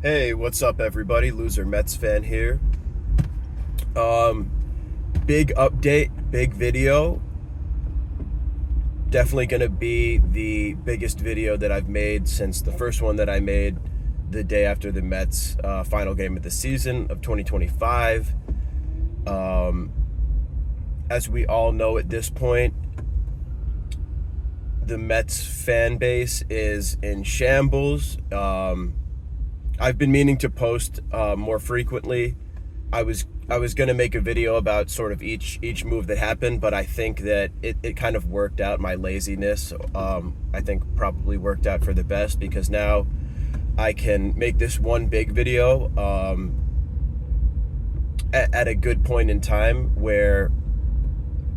Hey, what's up, everybody? Loser Mets fan here. Big update, big video. Definitely going to be the biggest video that I've made since the first one that I made the day after the Mets' final game of the season of 2025. As we all know at this point, the Mets fan base is in shambles. I've been meaning to post more frequently. I was gonna make a video about sort of each move that happened, but I think that it kind of worked out. My laziness, I think, probably worked out for the best, because now I can make this one big video at a good point in time where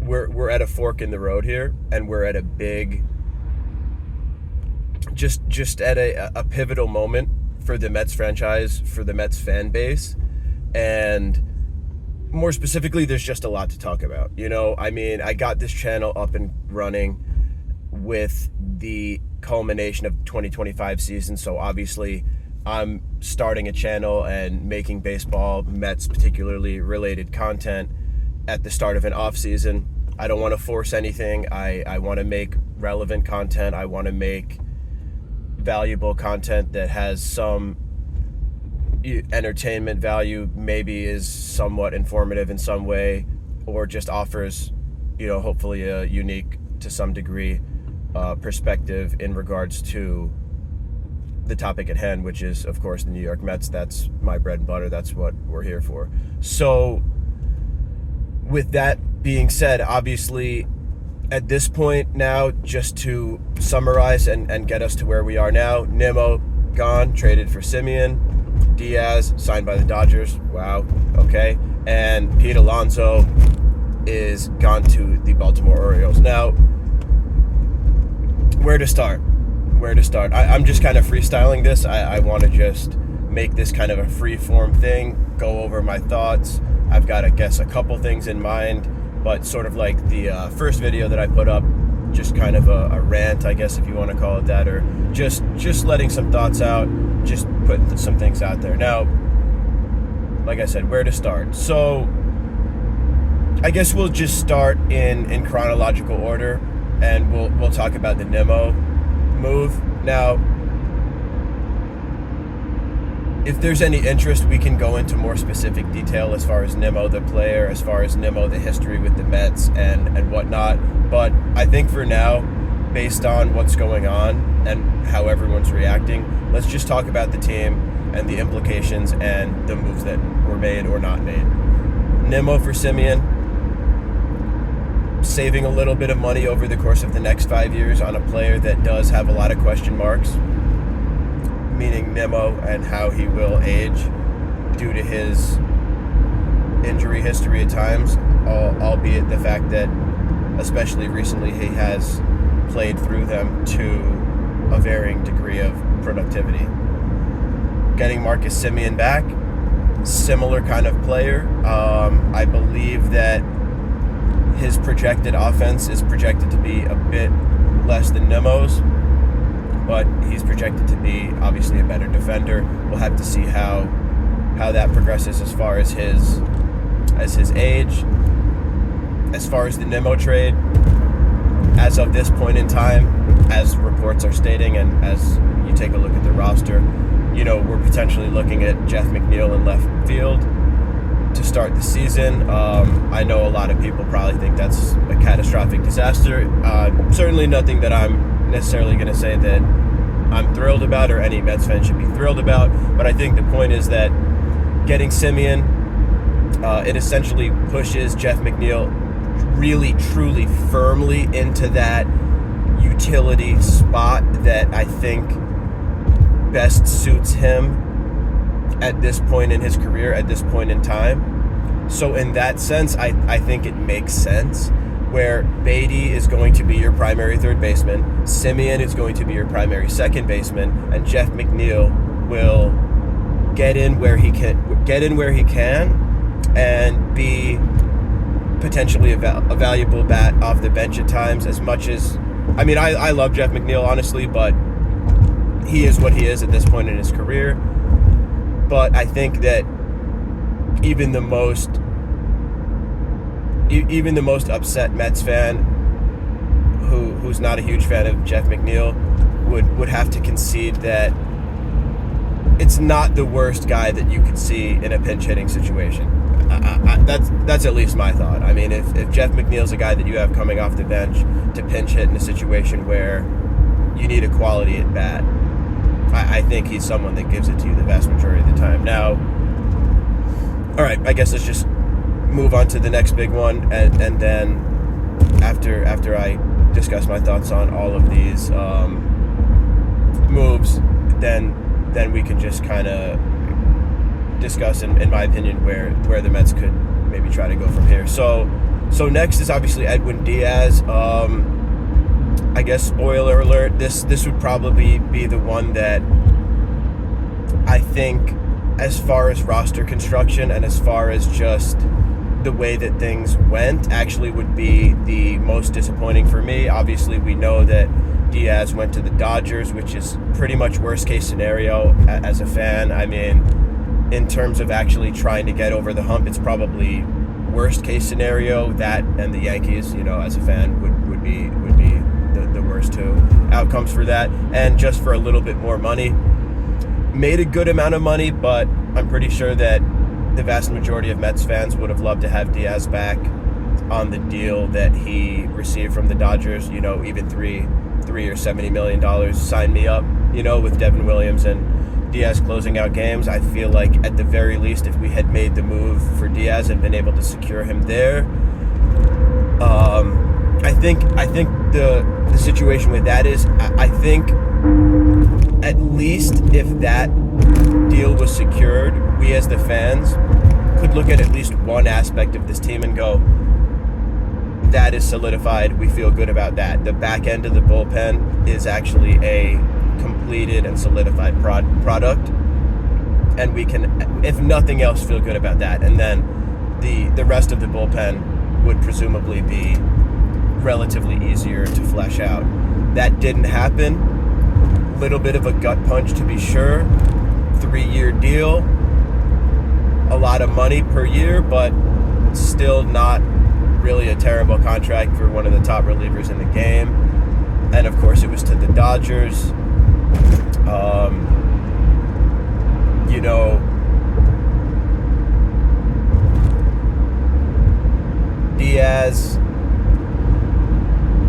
we're at a fork in the road here, and we're at a big, just at a pivotal moment for the Mets franchise, for the Mets fan base. And more specifically, there's just a lot to talk about. I got this channel up and running with the culmination of 2025 season. So obviously I'm starting a channel and making baseball, Mets particularly related content at the start of an off season. I don't want to force anything. I want to make relevant content. I want to make valuable content that has some entertainment value, maybe is somewhat informative in some way, or just offers, hopefully a unique, to some degree, perspective in regards to the topic at hand, which is, of course, the New York Mets. That's my bread and butter. That's what we're here for. So with that being said, obviously at this point now, just to summarize and get us to where we are now, Nimmo gone, traded for Simeon. Diaz signed by the Dodgers. Wow. Okay. And Pete Alonso is gone to the Baltimore Orioles. Now, where to start? I'm just kind of freestyling this. I want to just make this kind of a free-form thing, go over my thoughts. I've got, I guess, a couple things in mind, but sort of like the first video that I put up, just kind of a rant, I guess, if you want to call it that, or just letting some thoughts out, just putting some things out there. Now, like I said, where to start? So I guess we'll just start in chronological order, and we'll talk about the Nimmo move. Now, if there's any interest, we can go into more specific detail as far as Nimmo the player, as far as Nimmo the history with the Mets and whatnot. But I think for now, based on what's going on and how everyone's reacting, let's just talk about the team and the implications and the moves that were made or not made. Nimmo for Simeon, saving a little bit of money over the course of the next 5 years on a player that does have a lot of question marks, meaning Nimmo and how he will age due to his injury history at times, albeit the fact that especially recently he has played through them to a varying degree of productivity. Getting Marcus Simeon back, similar kind of player. I believe that his projected offense is projected to be a bit less than Nimmo's, but he's projected to be obviously a better defender. We'll have to see how that progresses as far as his age. As far as the Nimmo trade, as of this point in time, as reports are stating, and as you take a look at the roster, we're potentially looking at Jeff McNeil in left field to start the season. I know a lot of people probably think that's a catastrophic disaster. Certainly nothing that I'm necessarily going to say that I'm thrilled about, or any Mets fan should be thrilled about. But I think the point is that getting Simeon, it essentially pushes Jeff McNeil really, truly, firmly into that utility spot that I think best suits him at this point in his career, at this point in time. So in that sense, I think it makes sense, where Beatty is going to be your primary third baseman, Simeon is going to be your primary second baseman, and Jeff McNeil will get in where he can and be potentially a valuable bat off the bench at times. As much as, I love Jeff McNeil, honestly, but he is what he is at this point in his career. But I think that even the most upset Mets fan who's not a huge fan of Jeff McNeil would have to concede that it's not the worst guy that you could see in a pinch hitting situation. That's at least my thought. I mean, if Jeff McNeil's a guy that you have coming off the bench to pinch hit in a situation where you need a quality at bat, I think he's someone that gives it to you the vast majority of the time. Now, all right, I guess let's just move on to the next big one, and then after I discuss my thoughts on all of these moves, then we can just kind of discuss, in my opinion, where the Mets could maybe try to go from here. So next is obviously Edwin Diaz. I guess, spoiler alert, this would probably be the one that I think, as far as roster construction and as far as just the way that things went, actually would be the most disappointing for me. Obviously, we know that Diaz went to the Dodgers, which is pretty much worst case scenario as a fan. I mean, in terms of actually trying to get over the hump, it's probably worst case scenario. That and the Yankees, as a fan, would be the worst two outcomes for that. And just for a little bit more money, made a good amount of money, but I'm pretty sure that the vast majority of Mets fans would have loved to have Diaz back on the deal that he received from the Dodgers. Even $3 or $70 million. Sign me up. With Devin Williams and Diaz closing out games, I feel like at the very least, if we had made the move for Diaz and been able to secure him there, I think the situation with that is, I think at least if that deal was secured, we as the fans could look at least one aspect of this team and go, that is solidified. We feel good about that. The back end of the bullpen is actually a completed and solidified product, and we can, if nothing else, feel good about that. And then the rest of the bullpen would presumably be relatively easier to flesh out. That didn't happen. Little bit of a gut punch, to be sure. 3-year deal, a lot of money per year, but still not really a terrible contract for one of the top relievers in the game. And of course, it was to the Dodgers. Diaz,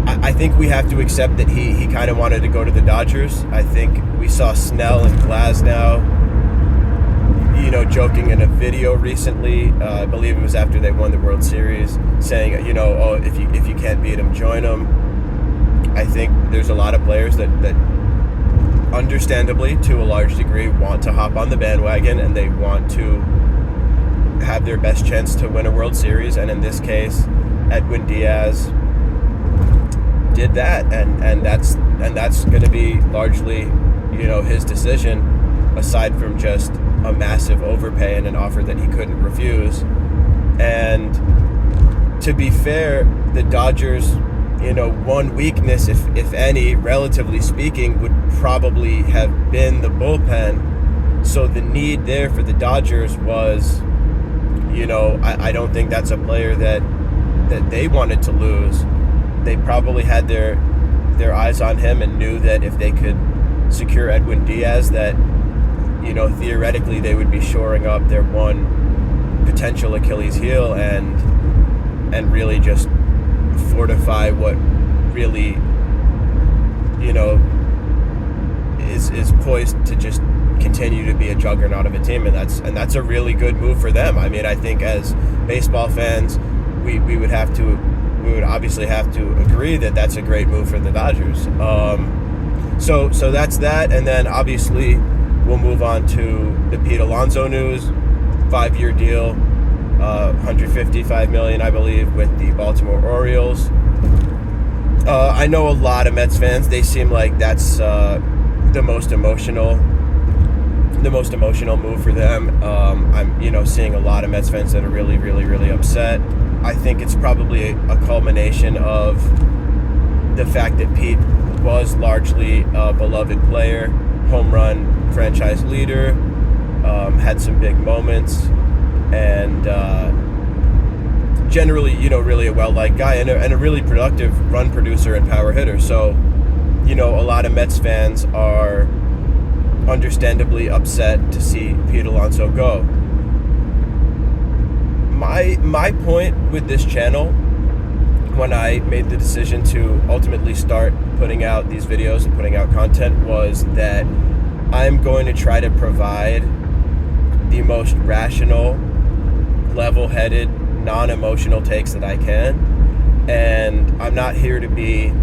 I think we have to accept that he kind of wanted to go to the Dodgers. I think we saw Snell and Glasnow, joking in a video recently. I believe it was after they won the World Series, saying, if you can't beat them, join them. I think there's a lot of players that understandably, to a large degree, want to hop on the bandwagon, and they want to have their best chance to win a World Series. And in this case, Edwin Diaz did that, and that's going to be largely, his decision, aside from just a massive overpay and an offer that he couldn't refuse. And to be fair, the Dodgers, one weakness, if any, relatively speaking, would probably have been the bullpen. So the need there for the Dodgers was, I don't think that's a player that they wanted to lose. They probably had their eyes on him and knew that if they could secure Edwin Diaz, that theoretically they would be shoring up their one potential Achilles heel and really just fortify what really is poised to just continue to be a juggernaut of a team, and that's a really good move for them. I mean, I think as baseball fans, we would obviously have to agree that that's a great move for the Dodgers. So that's that, and then obviously we'll move on to the Pete Alonso news. 5-year deal, $155 million, I believe, with the Baltimore Orioles. I know a lot of Mets fans, they seem like that's the most emotional move for them. I'm seeing a lot of Mets fans that are really, really, really upset. I think it's probably a culmination of the fact that Pete was largely a beloved player, home run franchise leader, had some big moments, and generally, really a well-liked guy and a really productive run producer and power hitter. So, a lot of Mets fans are understandably upset to see Pete Alonso go. My point with this channel, when I made the decision to ultimately start putting out these videos and putting out content, was that I'm going to try to provide the most rational, level-headed, non-emotional takes that I can. And I'm not here to be,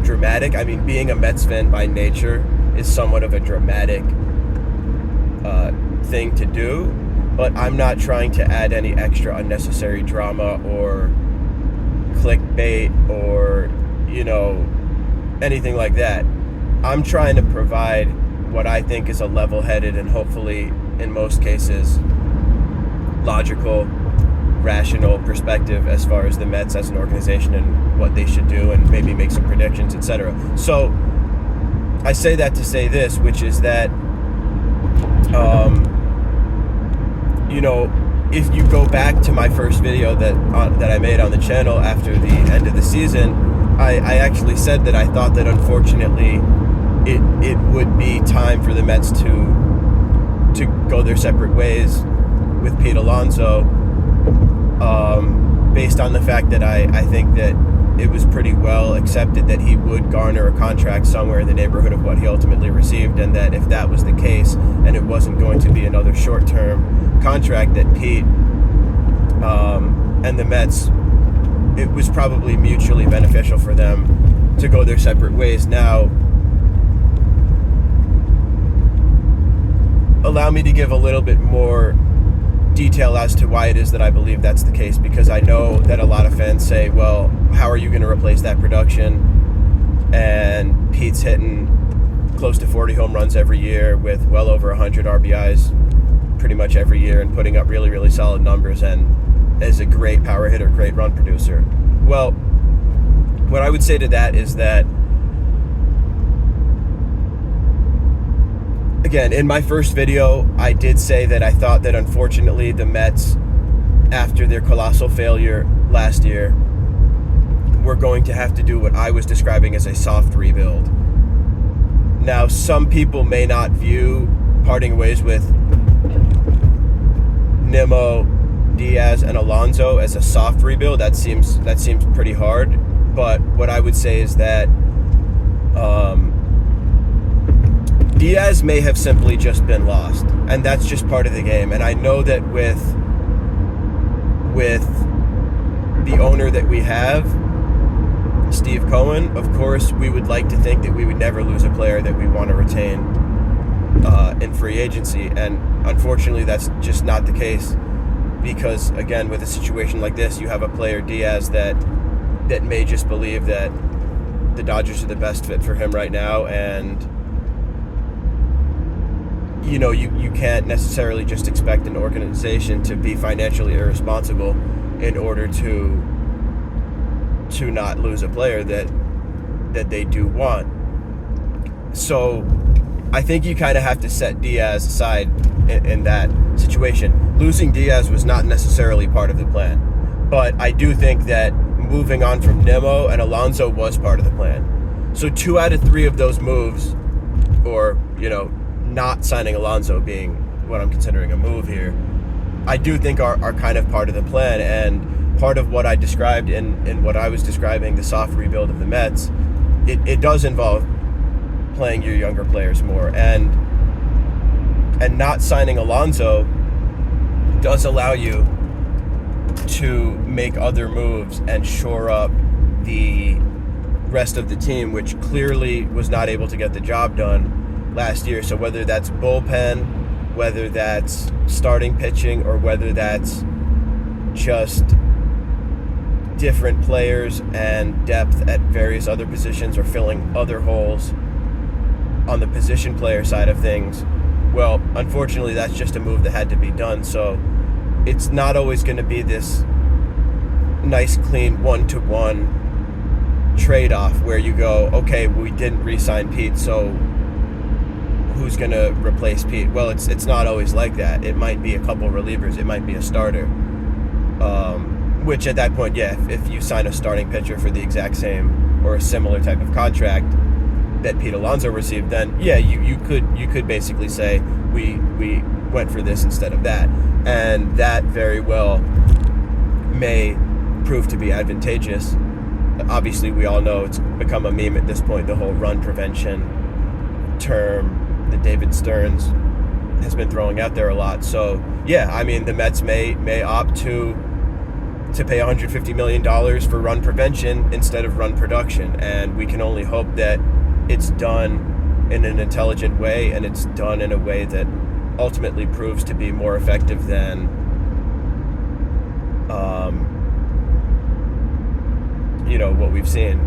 dramatic. I mean, being a Mets fan by nature is somewhat of a dramatic thing to do, but I'm not trying to add any extra unnecessary drama or clickbait or, anything like that. I'm trying to provide what I think is a level-headed and hopefully, in most cases, logical, rational perspective as far as the Mets as an organization and what they should do, and maybe make some predictions, etc. So I say that to say this, which is that if you go back to my first video that I made on the channel after the end of the season, I actually said that I thought that unfortunately it would be time for the Mets to go their separate ways with Pete Alonso, based on the fact that I think that it was pretty well accepted that he would garner a contract somewhere in the neighborhood of what he ultimately received, and that if that was the case and it wasn't going to be another short-term contract, that Pete and the Mets, it was probably mutually beneficial for them to go their separate ways. Now, allow me to give a little bit more detail as to why it is that I believe that's the case, because I know that a lot of fans say, well, how are you going to replace that production? And Pete's hitting close to 40 home runs every year with well over 100 RBIs pretty much every year and putting up really, really solid numbers, and is a great power hitter, great run producer. Well, what I would say to that is that, again, in my first video, I did say that I thought that unfortunately the Mets, after their colossal failure last year, were going to have to do what I was describing as a soft rebuild. Now, some people may not view parting ways with Nimmo, Diaz, and Alonso as a soft rebuild. That seems pretty hard. But what I would say is that Diaz may have simply just been lost, and that's just part of the game. And I know that with the owner that we have, Steve Cohen, of course, we would like to think that we would never lose a player that we want to retain in free agency. And unfortunately, that's just not the case, because, again, with a situation like this, you have a player, Diaz, that may just believe that the Dodgers are the best fit for him right now, and you can't necessarily just expect an organization to be financially irresponsible in order to not lose a player that they do want. So I think you kind of have to set Diaz aside in that situation. Losing Diaz was not necessarily part of the plan, but I do think that moving on from Nimmo and Alonso was part of the plan. So 2 out of 3 of those moves, or not signing Alonso being what I'm considering a move here, I do think are kind of part of the plan, and part of what I described in what I was describing, the soft rebuild of the Mets, it does involve playing your younger players more, and not signing Alonso does allow you to make other moves and shore up the rest of the team, which clearly was not able to get the job done last year. So whether that's bullpen, whether that's starting pitching, or whether that's just different players and depth at various other positions, or filling other holes on the position player side of things, well, unfortunately, that's just a move that had to be done. So it's not always going to be this nice, clean 1-to-1 trade-off where you go, okay, we didn't re-sign Pete, so who's going to replace Pete. Well, it's not always like that. It might be a couple relievers. It might be a starter. Which at that point, yeah, if you sign a starting pitcher for the exact same or a similar type of contract that Pete Alonso received, then yeah, you could basically say we went for this instead of that, and that very well may prove to be advantageous. Obviously, we all know it's become a meme at this point, the whole run prevention term that David Stearns has been throwing out there a lot. So yeah, I mean, the Mets may opt to pay $150 million for run prevention instead of run production, and we can only hope that it's done in an intelligent way, and it's done in a way that ultimately proves to be more effective than what we've seen.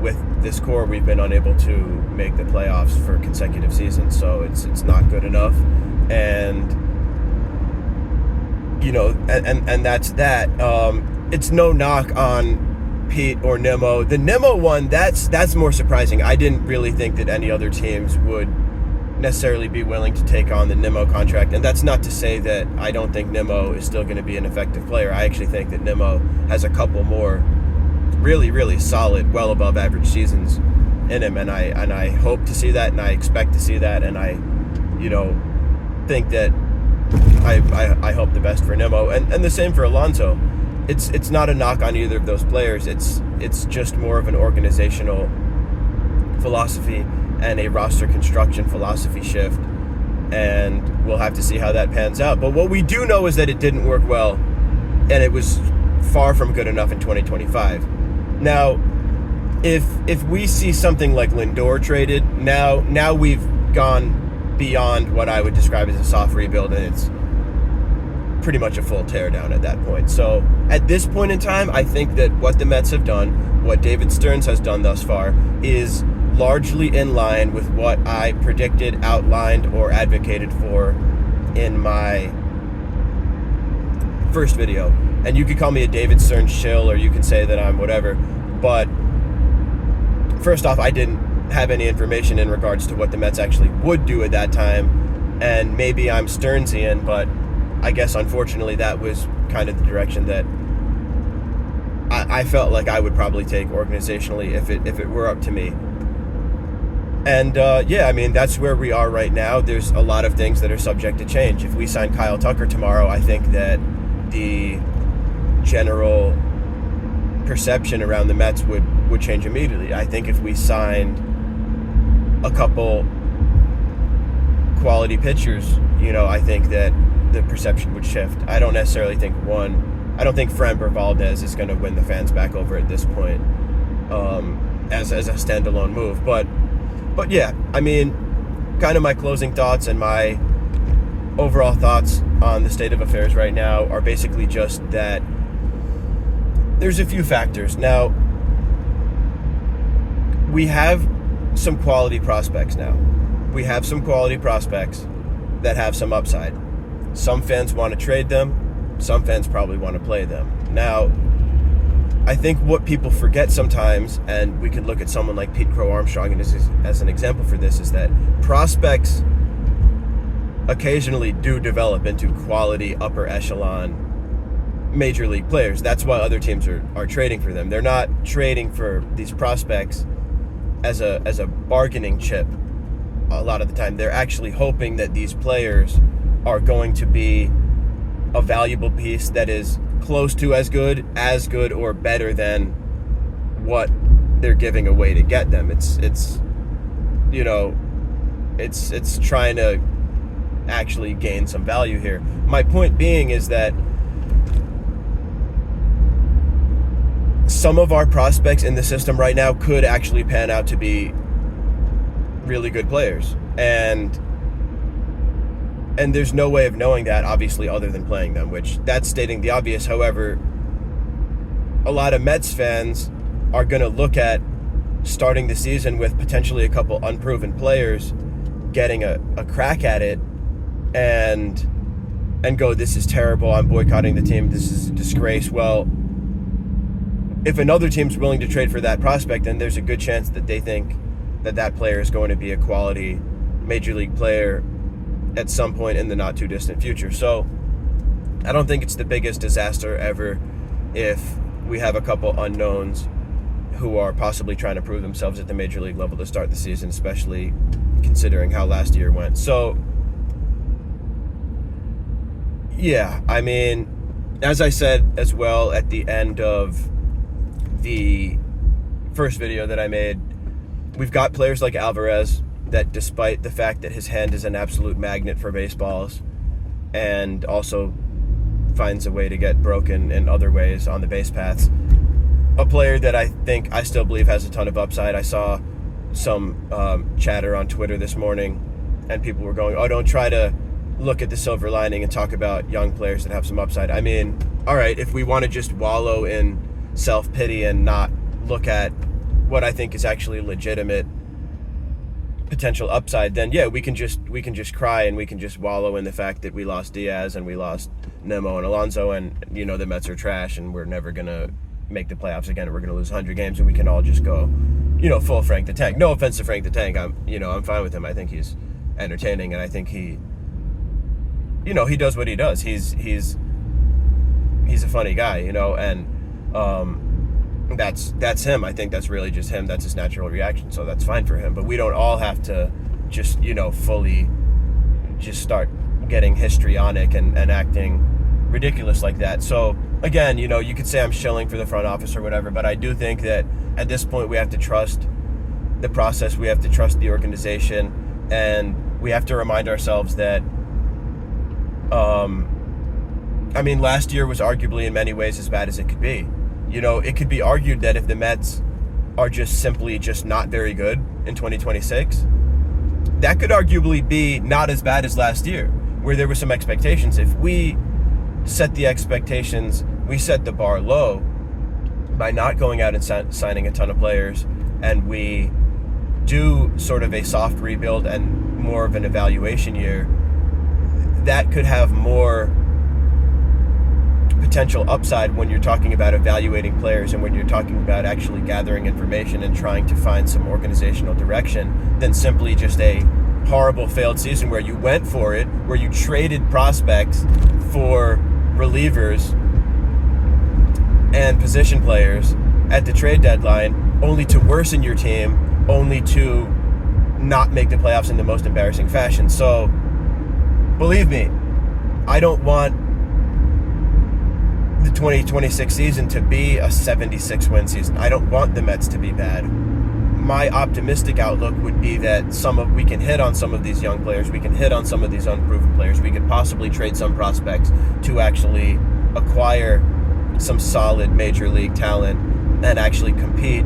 With this core, we've been unable to make the playoffs for consecutive seasons, so it's not good enough. And and that's that. It's no knock on Pete or Nimmo. The Nimmo one, that's more surprising. I didn't really think that any other teams would necessarily be willing to take on the Nimmo contract, and that's not to say that I don't think Nimmo is still going to be an effective player. I actually think that Nimmo has a couple more really, really solid, well above average seasons in him, and I hope to see that, and I expect to see that, and I think that I hope the best for Nimmo, and the same for Alonso. It's not a knock on either of those players. It's just more of an organizational philosophy and a roster construction philosophy shift, and we'll have to see how that pans out. But what we do know is that it didn't work well, and it was far from good enough in 2025. Now, if we see something like Lindor traded, now we've gone beyond what I would describe as a soft rebuild, and it's pretty much a full teardown at that point. So at this point in time, I think that what the Mets have done, what David Stearns has done thus far, is largely in line with what I predicted, outlined, or advocated for in my first video. And you could call me a David Stearns shill, or you can say that I'm whatever, but first off, I didn't have any information in regards to what the Mets actually would do at that time, and maybe I'm Stearnsian, but I guess unfortunately that was kind of the direction that I felt like I would probably take organizationally if it were up to me. And yeah, I mean, that's where we are right now. There's a lot of things that are subject to change. If we sign Kyle Tucker tomorrow, I think that the general perception around the Mets would change immediately. I think if we signed a couple quality pitchers, I think that the perception would shift. I don't necessarily think Fremp or Valdez is going to win the fans back over at this point as a standalone move. But yeah, I mean, kind of my closing thoughts and my overall thoughts on the state of affairs right now are basically just that there's a few factors. Now, we have some quality prospects now. We have some quality prospects that have some upside. Some fans want to trade them. Some fans probably want to play them. Now, I think what people forget sometimes, and we could look at someone like Pete Crow Armstrong as an example for this, is that prospects occasionally do develop into quality upper echelon major league players. That's why other teams are trading for them. They're not trading for these prospects as a bargaining chip a lot of the time. They're actually hoping that these players are going to be a valuable piece that is close to as good, or better than what they're giving away to get them. It's trying to actually gain some value here. My point being is that some of our prospects in the system right now could actually pan out to be really good players, and there's no way of knowing that, obviously, other than playing them, which that's stating the obvious. However, a lot of Mets fans are going to look at starting the season with potentially a couple unproven players getting a crack at it and go, this is terrible, I'm boycotting the team, this is a disgrace. Well, if another team's willing to trade for that prospect, then there's a good chance that they think that player is going to be a quality major league player at some point in the not too distant future. So I don't think it's the biggest disaster ever if we have a couple unknowns who are possibly trying to prove themselves at the major league level to start the season, especially considering how last year went. So yeah, I mean, as I said as well at the end of the first video that I made, we've got players like Alvarez that, despite the fact that his hand is an absolute magnet for baseballs and also finds a way to get broken in other ways on the base paths, a player that I still believe has a ton of upside. I saw some chatter on Twitter this morning, and people were going, oh, don't try to look at the silver lining and talk about young players that have some upside. I mean, all right, if we want to just wallow in self-pity and not look at what I think is actually legitimate potential upside, then yeah, we can just cry and we can just wallow in the fact that we lost Diaz and we lost Nimmo and Alonso, and the Mets are trash and we're never gonna make the playoffs again, and we're gonna lose 100 games, and we can all just go full Frank the Tank. No offense to Frank the Tank, I'm fine with him. I think he's entertaining, and I think he does what he does. He's a funny guy, and that's him. I think that's really just him. That's his natural reaction, so that's fine for him. But we don't all have to just fully just start getting histrionic and acting ridiculous like that. So again, you could say I'm shilling for the front office or whatever, but I do think that at this point we have to trust the process, we have to trust the organization, and we have to remind ourselves that last year was arguably in many ways as bad as it could be. It could be argued that if the Mets are just simply not very good in 2026, that could arguably be not as bad as last year, where there were some expectations. If we set the expectations, we set the bar low by not going out and signing a ton of players, and we do sort of a soft rebuild and more of an evaluation year, that could have more potential upside when you're talking about evaluating players and when you're talking about actually gathering information and trying to find some organizational direction than simply just a horrible failed season where you went for it, where you traded prospects for relievers and position players at the trade deadline, only to worsen your team, only to not make the playoffs in the most embarrassing fashion. So believe me, I don't want the 2026 season to be a 76-win season. I don't want the Mets to be bad. My optimistic outlook would be that we can hit on some of these young players, we can hit on some of these unproven players, we could possibly trade some prospects to actually acquire some solid major league talent and actually compete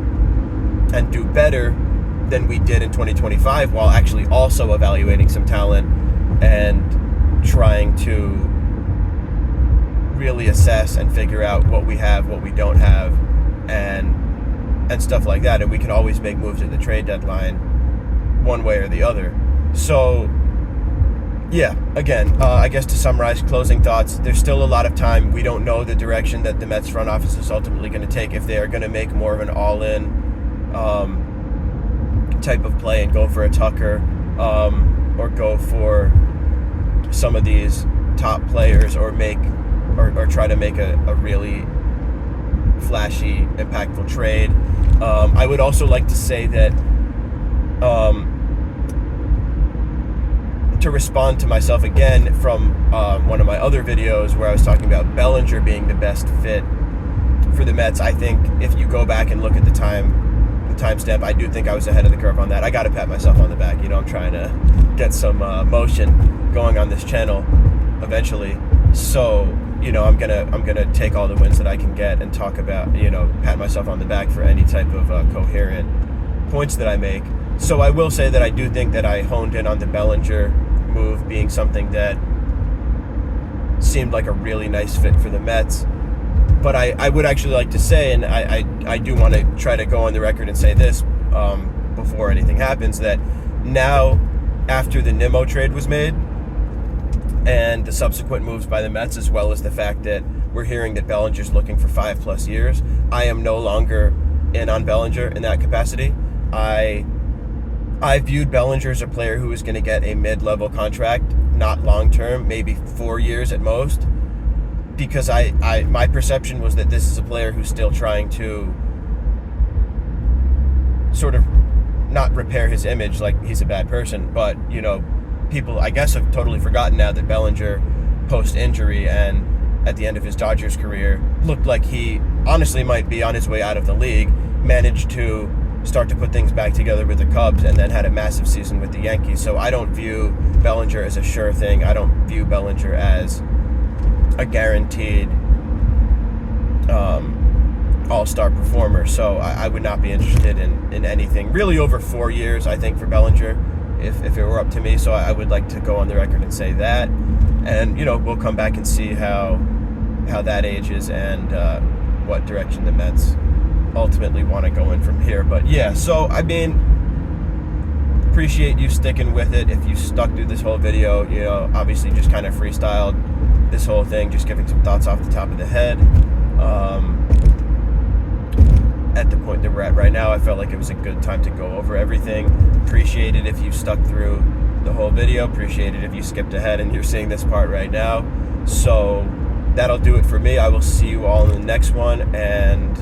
and do better than we did in 2025, while actually also evaluating some talent and trying to really assess and figure out what we have, what we don't have, and stuff like that. And we can always make moves at the trade deadline one way or the other. So yeah, again, I guess to summarize, closing thoughts, there's still a lot of time. We don't know the direction that the Mets front office is ultimately going to take, if they are going to make more of an all-in type of play and go for a Tucker or go for some of these top players, or try to make a really flashy, impactful trade. I would also like to say that to respond to myself again from one of my other videos where I was talking about Bellinger being the best fit for the Mets, I think if you go back and look at the timestamp, I do think I was ahead of the curve on that. I got to pat myself on the back. I'm trying to get some motion going on this channel eventually. So I'm gonna take all the wins that I can get and talk about, pat myself on the back for any type of coherent points that I make. So I will say that I do think that I honed in on the Bellinger move being something that seemed like a really nice fit for the Mets. But I would actually like to say, and I do want to try to go on the record and say this before anything happens, that now, after the Nimmo trade was made and the subsequent moves by the Mets, as well as the fact that we're hearing that Bellinger's looking for 5+ years, I am no longer in on Bellinger in that capacity. I I viewed Bellinger as a player who was going to get a mid-level contract, not long-term, maybe 4 years at most, because my perception was that this is a player who's still trying to sort of not repair his image like he's a bad person, but, you know, people, I guess, have totally forgotten now that Bellinger, post-injury and at the end of his Dodgers career, looked like he honestly might be on his way out of the league, managed to start to put things back together with the Cubs, and then had a massive season with the Yankees. So I don't view Bellinger as a sure thing. I don't view Bellinger as a guaranteed all-star performer. So I would not be interested in anything really over 4 years, I think, for Bellinger, if it were up to me. So I would like to go on the record and say that. And, you know, we'll come back and see how that ages and what direction the Mets ultimately want to go in from here. But yeah, so I mean, appreciate you sticking with it. If you stuck through this whole video, you know, obviously just kind of freestyled this whole thing, just giving some thoughts off the top of the head. At the point that we're at right now, I felt like it was a good time to go over everything. Appreciate it if you stuck through the whole video. Appreciate it if you skipped ahead and you're seeing this part right now. So that'll do it for me. I will see you all in the next one, and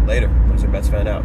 later. Loser Mets fan out.